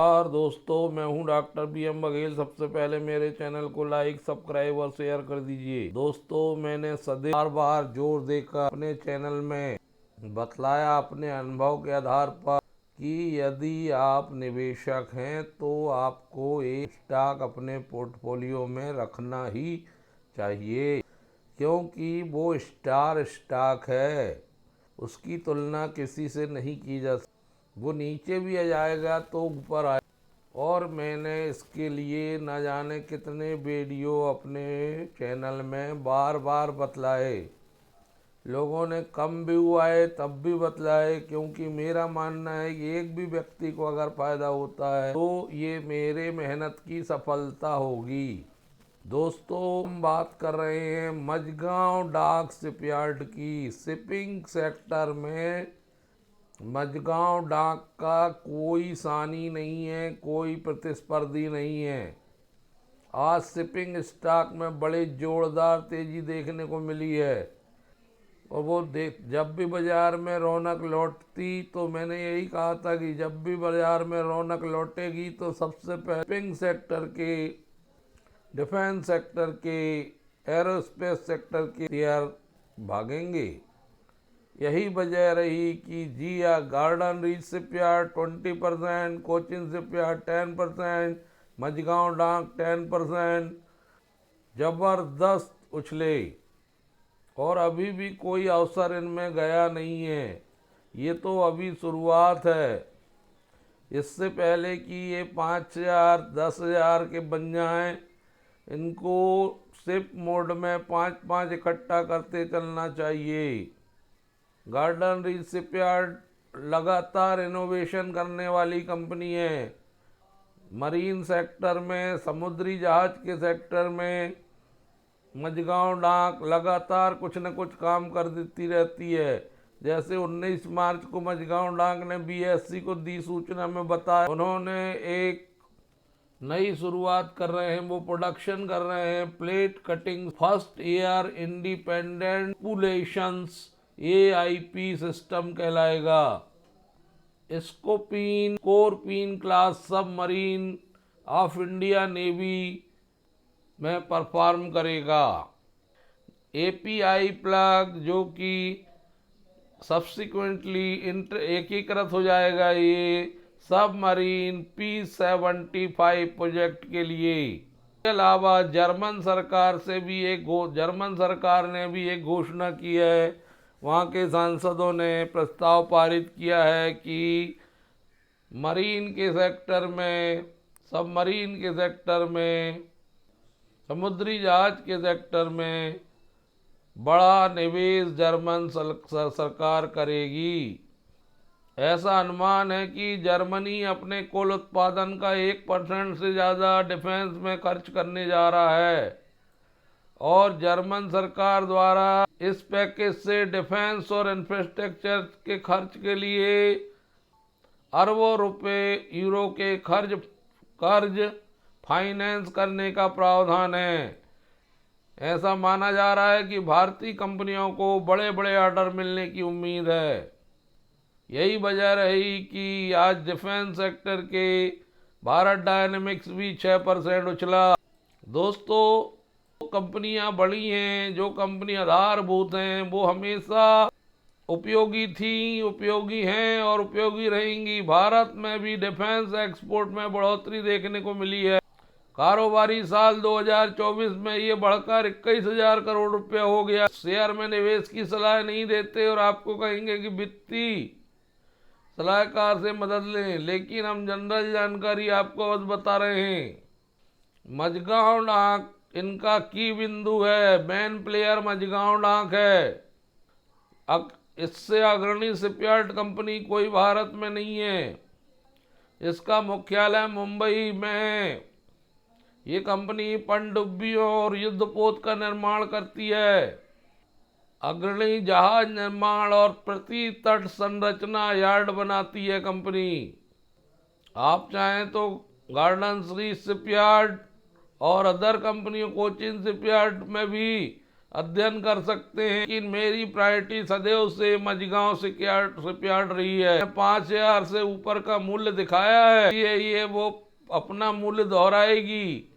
और दोस्तों, मैं हूं डॉक्टर BM बघेल। सबसे पहले मेरे चैनल को लाइक, सब्सक्राइब और शेयर कर दीजिए। दोस्तों, मैंने सदैव बार बार जोर देकर अपने चैनल में बतलाया अपने अनुभव के आधार पर कि यदि आप निवेशक हैं तो आपको एक स्टॉक अपने पोर्टफोलियो में रखना ही चाहिए, क्योंकि वो स्टार स्टॉक है। उसकी तुलना किसी से नहीं की जा सकती। वो नीचे भी आ जाएगा तो ऊपर आए। और मैंने इसके लिए न जाने कितने वीडियो अपने चैनल में बार बार बतलाए। लोगों ने कम व्यू आए तब भी बतलाए, क्योंकि मेरा मानना है कि एक भी व्यक्ति को अगर फायदा होता है तो ये मेरे मेहनत की सफलता होगी। दोस्तों, हम बात कर रहे हैं मझगांव डाक शिपयार्ड की। शिपिंग सेक्टर में मझगांव डाक का कोई सानी नहीं है, कोई प्रतिस्पर्धी नहीं है। आज शिपिंग स्टॉक में बड़ी जोरदार तेजी देखने को मिली है। और वो जब भी बाजार में रौनक लौटती तो मैंने यही कहा था कि जब भी बाजार में रौनक लौटेगी तो सबसे पहले शिपिंग सेक्टर के, डिफेंस सेक्टर के, एरोस्पेस सेक्टर के शेयर भागेंगे। यही वजह रही कि जिया Garden Reach shipyard 20%, Cochin shipyard 10%, Mazagon dock 10%, जबरदस्त उछले। और अभी भी कोई अवसर इनमें गया नहीं है। ये तो अभी शुरुआत है। इससे पहले कि ये 5,000 10,000 के बन जाएं, इनको शिप मोड में 5-5 इकट्ठा करते चलना चाहिए। गार्डन रीच शिपयार्ड लगातार इनोवेशन करने वाली कंपनी है। मरीन सेक्टर में, समुद्री जहाज के सेक्टर में मझगांव डाक लगातार कुछ न कुछ काम कर देती रहती है। जैसे 19 मार्च को मझगांव डाक ने BSE को दी सूचना में बताया, उन्होंने एक नई शुरुआत कर रहे हैं। वो प्रोडक्शन कर रहे हैं plate cutting first air independent propulsions, AIP system कहलाएगा। Scorpene Scorpene class submarine of India navy में परफॉर्म करेगा। API प्लग जो कि सब्सिक्वेंटली एकीकृत हो जाएगा ये सबमरीन P-75 प्रोजेक्ट के लिए। इसके अलावा जर्मन सरकार ने भी एक घोषणा की है। वहाँ के सांसदों ने प्रस्ताव पारित किया है कि मरीन के सेक्टर में, सबमरीन के सेक्टर में, समुद्री जहाज के सेक्टर में बड़ा निवेश जर्मन सरकार करेगी। ऐसा अनुमान है कि जर्मनी अपने कुल उत्पादन का 1% से ज़्यादा डिफेंस में खर्च करने जा रहा है। और जर्मन सरकार द्वारा इस पैकेज से डिफेंस और इंफ्रास्ट्रक्चर के खर्च के लिए अरबों रुपए यूरो के कर्ज फाइनेंस करने का प्रावधान है। ऐसा माना जा रहा है कि भारतीय कंपनियों को बड़े बड़े ऑर्डर मिलने की उम्मीद है। यही वजह रही कि आज डिफेंस सेक्टर के भारत डायनेमिक्स भी 6% उछला। दोस्तों, कंपनियां बड़ी हैं, जो कंपनी आधारभूत हैं, वो हमेशा उपयोगी थी, उपयोगी हैं और उपयोगी रहेंगी। भारत में भी डिफेंस एक्सपोर्ट में बढ़ोतरी देखने को मिली है। कारोबारी साल 2024 में ये बढ़कर 21,000 करोड़ रुपया हो गया। शेयर में निवेश की सलाह नहीं देते और आपको कहेंगे कि वित्तीय सलाहकार से मदद लें, लेकिन हम जनरल जानकारी आपको बस बता रहे हैं। मझगांव डाक इनका की बिंदु है, मेन प्लेयर मझगांव डाक है। इससे अग्रणी शिपयार्ड कंपनी कोई भारत में नहीं है। इसका मुख्यालय मुंबई में है। ये कंपनी पनडुब्बियों और युद्धपोत का निर्माण करती है। अग्रणी जहाज निर्माण और प्रति तट संरचना यार्ड बनाती है कंपनी। आप चाहें तो गार्डन रीच शिपयार्ड और अदर कंपनियों, कोचिन शिपयार्ड में भी अध्ययन कर सकते हैं। लेकिन मेरी प्रायोरिटी सदैव से मझगांव शिपयार्ड रही है। 5,000 से ऊपर का मूल्य दिखाया है, ये वो अपना मूल्य दोहराएगी।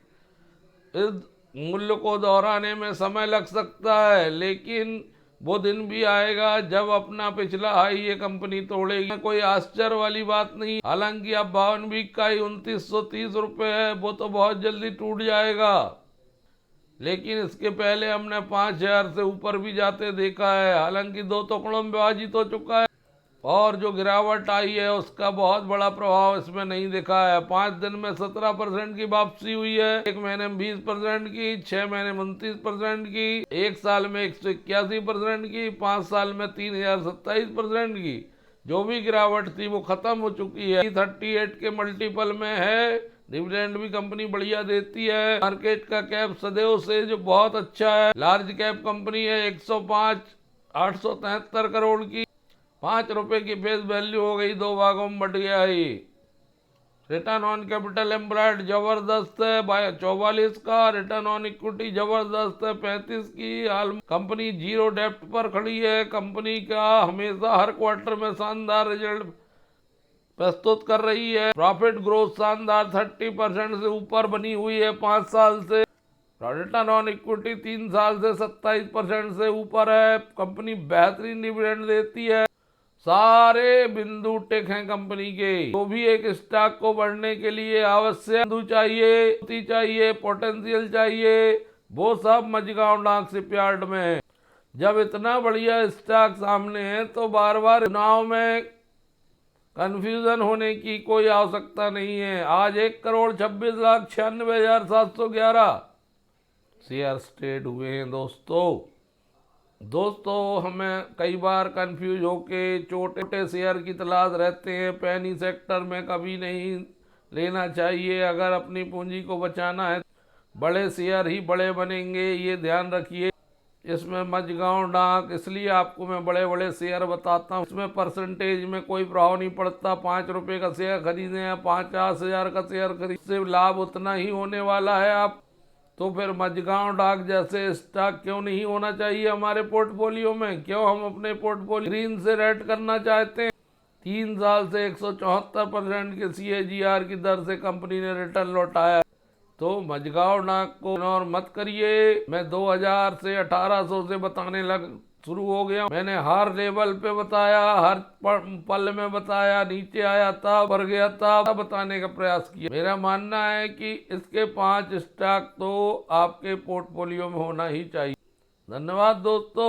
इस मूल्य को दोहराने में समय लग सकता है, लेकिन वो दिन भी आएगा जब अपना पिछला हाई ये कंपनी तोड़ेगी। कोई आश्चर्य वाली बात नहीं। हालांकि अब 52 का ही 2930 रुपये है, वो तो बहुत जल्दी टूट जाएगा। लेकिन इसके पहले हमने 5,000 से ऊपर भी जाते देखा है। हालांकि 2 टुकड़ों में विभाजित हो चुका है और जो गिरावट आई है उसका बहुत बड़ा प्रभाव इसमें नहीं दिखा है। 5 दिन में 17% की वापसी हुई है, 1 महीने में 20% की, 6 महीने में 29% की, 1 साल में 181% की, 5 साल में 3027% की। जो भी गिरावट थी वो खत्म हो चुकी है। 38 के मल्टीपल में है। डिविडेंड भी कंपनी बढ़िया देती है। मार्केट का कैप सदैव से जो बहुत अच्छा है। लार्ज कैप कंपनी है, 105 873 करोड़ की, 5 रुपए की फेस वैल्यू हो गई, 2 भागों में बट गया ही। रिटर्न ऑन कैपिटल एम्प्लॉयड जबरदस्त है 44 का। रिटर्न ऑन इक्विटी जबरदस्त है 35 की। हाल कंपनी जीरो डेप्ट पर खड़ी है। कंपनी का हमेशा हर क्वार्टर में शानदार रिजल्ट प्रस्तुत कर रही है। प्रॉफिट ग्रोथ शानदार 30% से ऊपर बनी हुई है 5 साल से। रिटर्न ऑन इक्विटी 3 साल से 27% से ऊपर है। कंपनी बेहतरीन डिविडेंड देती है। सारे बिंदु टिक हैं कंपनी के। तो भी एक स्टॉक को बढ़ने के लिए आवश्यक बिंदु चाहिए, पोटेंशियल चाहिए, वो सब मझगांव डाक शिपयार्ड में है। जब इतना बढ़िया स्टॉक सामने है तो बार बार चुनाव में कंफ्यूजन होने की कोई आवश्यकता नहीं है। आज 1,26,96,711 शेयर ट्रेड हुए हैं दोस्तों हमें कई बार कंफ्यूज होके छोटे शेयर की तलाश रहते हैं। पैनी सेक्टर में कभी नहीं लेना चाहिए। अगर अपनी पूंजी को बचाना है, बड़े शेयर ही बड़े बनेंगे, ये ध्यान रखिए। इसमें मझगांव डाक इसलिए आपको मैं बड़े बड़े शेयर बताता हूँ। इसमें परसेंटेज में कोई प्रभाव नहीं पड़ता। 5 रुपए का शेयर खरीदे या 50,000 का शेयर खरीद से लाभ उतना ही होने वाला है। आप तो फिर मझगांव डाक जैसे स्टॉक क्यों नहीं होना चाहिए हमारे पोर्टफोलियो में? क्यों हम अपने पोर्टफोलियो ग्रीन से रेड करना चाहते हैं? 3 साल से 174% के CAGR की दर से कंपनी ने रिटर्न लौटाया। तो मझगांव डाक को इग्नोर मत करिए। मैं 2000 से 1800 से बताने शुरू हो गया। मैंने हर लेवल पे बताया, हर पल में बताया, नीचे आया था, ऊपर गया था, बताने का प्रयास किया। मेरा मानना है कि इसके 5 स्टॉक तो आपके पोर्टफोलियो में होना ही चाहिए। धन्यवाद दोस्तों।